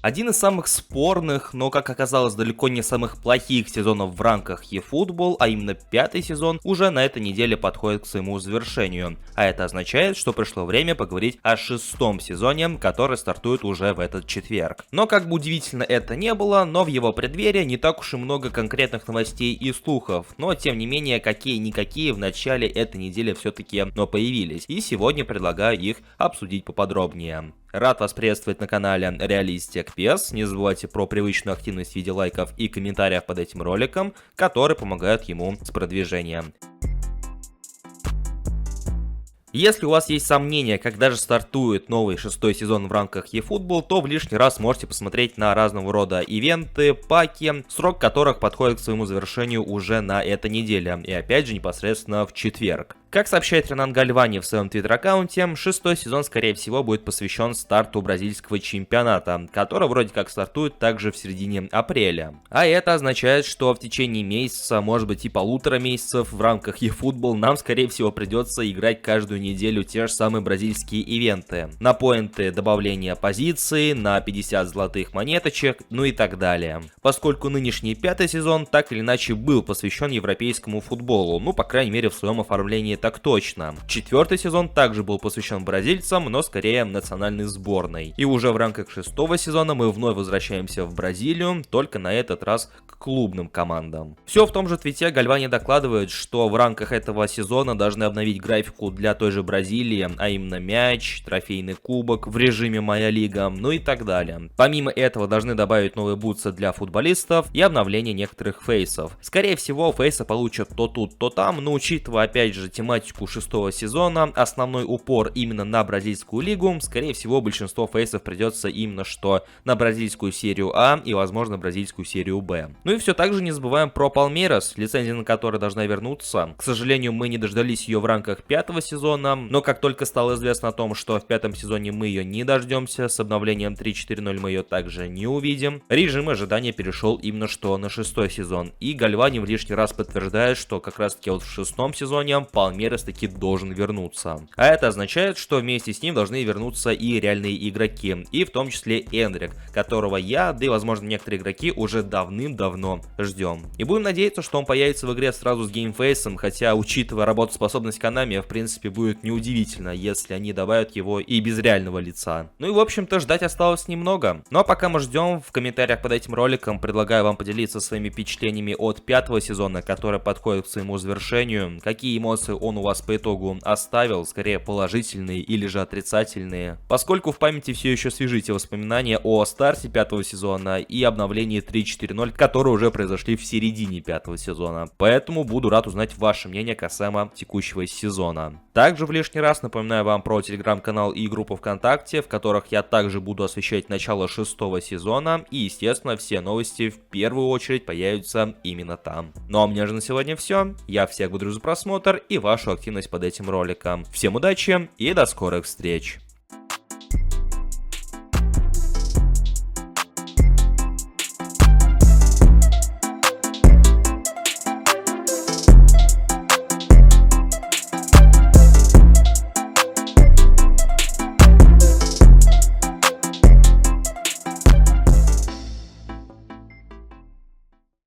Один из самых спорных, но, как оказалось, далеко не самых плохих сезонов в рамках eFootball, а именно 5-й сезон, уже на этой неделе подходит к своему завершению. А это означает, что пришло время поговорить о 6-м сезоне, который стартует уже в этот четверг. Но как бы удивительно это не было, но в его преддверии не так уж и много конкретных новостей и слухов. Но тем не менее, какие-никакие в начале этой недели все-таки появились. И сегодня предлагаю их обсудить поподробнее. Рад вас приветствовать на канале Реалистик Пес. Не забывайте про привычную активность в виде лайков и комментариев под этим роликом, которые помогают ему с продвижением. Если у вас есть сомнения, когда же стартует новый 6-й сезон в рамках eFootball, то в лишний раз можете посмотреть на разного рода ивенты, паки, срок которых подходит к своему завершению уже на этой неделе, и опять же непосредственно в четверг. Как сообщает Ренан Гальвани в своем твиттер-аккаунте, 6-й сезон скорее всего будет посвящен старту бразильского чемпионата, который вроде как стартует также в середине апреля. А это означает, что в течение месяца, может быть и 1,5 месяцев в рамках eFootball нам скорее всего придется играть каждую неделю те же самые бразильские ивенты. На поинты добавления позиций, на 50 золотых монеточек, ну и так далее. Поскольку нынешний 5-й сезон так или иначе был посвящен европейскому футболу, ну по крайней мере в своем оформлении так точно. 4-й сезон также был посвящен бразильцам, но скорее национальной сборной. И уже в рамках 6-го сезона мы вновь возвращаемся в Бразилию, только на этот раз к клубным командам. Все в том же твите Гальвани докладывает, что в рамках этого сезона должны обновить графику для той же Бразилии, а именно мяч, трофейный кубок в режиме «Моя лига», ну и так далее. Помимо этого должны добавить новые бутсы для футболистов и обновление некоторых фейсов. Скорее всего, фейсы получат то тут, то там, но учитывая опять же тематику 6-го сезона, основной упор именно на бразильскую лигу, скорее всего большинство фейсов придется именно что на бразильскую серию А и возможно бразильскую серию Б. Ну и все так же не забываем про Palmeiras, лицензия на которой должна вернуться. К сожалению, мы не дождались ее в рамках 5-го сезона, но как только стало известно о том, что в 5-м сезоне мы ее не дождемся, с обновлением 3.4.0 мы ее также не увидим, режим ожидания перешел именно что на 6-й сезон. И Гальвани в лишний раз подтверждает, что как раз таки вот в 6-м сезоне Palmeiras таки должен вернуться. А это означает, что вместе с ним должны вернуться и реальные игроки, и в том числе Эндрик, которого я, да и возможно некоторые игроки уже давным-давно ждем. И будем надеяться, что он появится в игре сразу с геймфейсом, хотя учитывая работоспособность Konami, в принципе будет неудивительно, если они добавят его и без реального лица. Ну и в общем-то ждать осталось немного. Ну а пока мы ждем, в комментариях под этим роликом предлагаю вам поделиться своими впечатлениями от 5-го сезона, который подходит к своему завершению, какие эмоции он у вас по итогу оставил, скорее положительные или же отрицательные, поскольку в памяти все еще свежи те воспоминания о старте 5-го сезона и обновлении 3.4.0, которые уже произошли в середине 5-го сезона. Поэтому буду рад узнать ваше мнение касаемо текущего сезона. Также в лишний раз напоминаю вам про телеграм-канал и группу ВКонтакте, в которых я также буду освещать начало 6-го сезона, и естественно все новости в первую очередь появятся именно там. Ну а у меня же на сегодня все. Я всех благодарю за просмотр и вашу активность под этим роликом. Всем удачи и до скорых встреч!